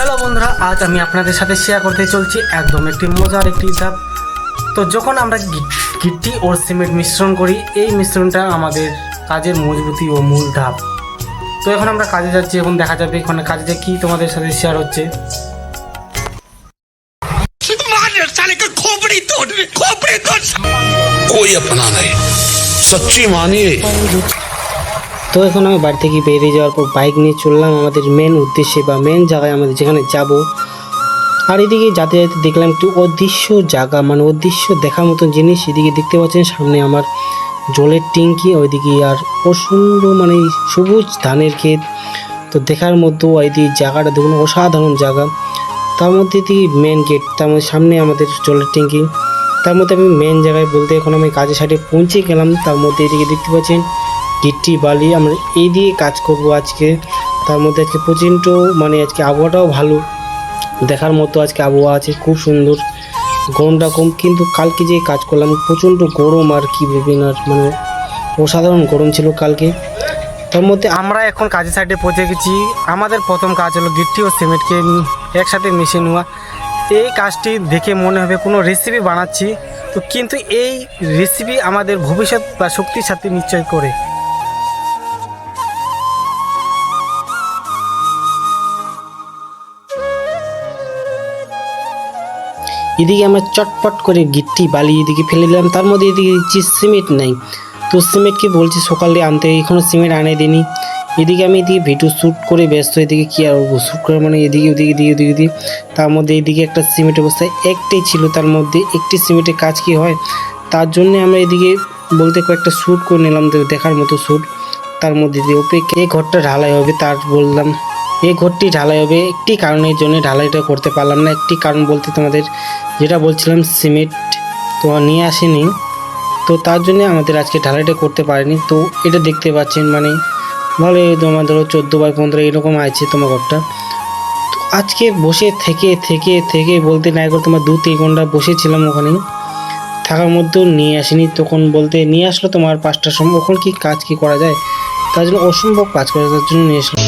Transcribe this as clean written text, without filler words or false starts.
Hello বন্ধুরা, আজ আমি আপনাদের সাথে শেয়ার করতে চলছি একদম একটি মজার একটি ধাপ। তো যখন আমরা গিট্টি ও সিমেন্ট মিশ্রণ করি, এই মিশ্রণটা আমাদের কাজের মজবুতি ও মূল ধাপ। তো এখন আমরা কাজে যাচ্ছি, এখন দেখা যাবে এখানে কাজে কি তোমাদের সাথে শেয়ার হচ্ছে। कोई अपना नहीं, सच्ची मानिए। তো এখন আমি বাড়ি থেকে বেরিয়ে যাওয়ার পর বাইক নিয়ে চললাম আমাদের মেন উদ্দেশ্যে বা মেন জায়গায় আমাদের যেখানে যাব। আর এদিকে যেতে যেতে দেখলাম একটু অদৃশ্য জায়গা, মানে অদৃশ্য দেখার মতন জিনিস। এদিকে দেখতে পাচ্ছেন সামনে আমার জলের ট্যাঙ্কি, ওইদিকে আর প্রচণ্ড মানে সবুজ ধানের ক্ষেত। তো দেখার মধ্যে ওইদিকে জায়গাটা দেখুন, অসাধারণ জায়গা। তার মধ্যে দিয়ে মেন গেট, তার মধ্যে সামনে আমাদের জলের ট্যাঙ্কি। তার মধ্যে আমি মেন জায়গায় বলতে এখন আমি কাজের সাইডে পৌঁছে গেলাম। তার মধ্যে এদিকে দেখতে পাচ্ছেন গিট্টি বালি, আমরা এই দিয়ে কাজ করব আজকে। তার মধ্যে আজকে প্রচণ্ড মানে আজকে আবহাওয়াটাও ভালো, দেখার মতো আজকে আবহাওয়া আছে, খুব সুন্দর। গরমটা কম, কিন্তু কালকে যে কাজ করলাম প্রচণ্ড গরম, আর কি বলবেন, আর মানে অসাধারণ গরম ছিল কালকে। তার মধ্যে আমরা এখন কাজের সাইডে পৌঁছে গেছি। আমাদের প্রথম কাজ হলো গিট্টি ও সিমেন্টকে একসাথে মিশিয়ে নেওয়া। এই কাজটি দেখে মনে হবে কোনো রেসিপি বানাচ্ছি, তো কিন্তু এই রেসিপি আমাদের ভবিষ্যৎ বা শক্তির সাথে নিশ্চয় করে। এদিকে আমরা চটপট করে গিট্টি বালি এদিকে ফেলে দিলাম। তার মধ্যে এদিকে দেখছি সিমেন্ট নাই, তো সিমেন্টকে বলছি সকালে আনতে, এখনও সিমেন্ট আনে দিনি। এদিকে আমি এদিকে ভিডিও শ্যুট করে ব্যস্ত, এদিকে কী আর শ্যুট করে মানে এদিকে ওদিকে ওদিকে। তার মধ্যে এদিকে একটা সিমেন্টের অবস্থায় একটাই ছিল, তার মধ্যে একটি সিমেন্টের কাজ কি হয় তার জন্য আমরা এদিকে বলতে কয়েকটা শ্যুট করে নিলাম, দেখার মতো শ্যুট। তার মধ্যে দিয়ে ওপরে এই ঘরটা ঢালাই হবে, তার বললাম এই ঘরটি ঢালাই হবে। একটি কারণের জন্য ঢালাইটা করতে পারলাম না, একটি কারণ বলতে তোমাদের যেটা বলছিলাম সিমেন্ট তো নিয়ে আসেনি, তো তার জন্য আমাদের আজকে ঢালাইটা করতে পারিনি। তো এটা দেখতে পাচ্ছেন মানে ভালো, তোমার ধরো 14x15 এরকম আছে তোমার ঘরটা। তো আজকে বসে থেকে থেকে থেকে বলতে নাই করে তোমার 2-3 ঘন্টা বসেছিলাম ওখানে, থাকার মধ্যেও নিয়ে আসিনি। তখন বলতে নিয়ে আসলো তোমার 5টার সময়, ওখানে কি কাজ কি করা যায়, তার জন্য অসম্ভব কাজ করে, তার জন্য নিয়ে আসলাম।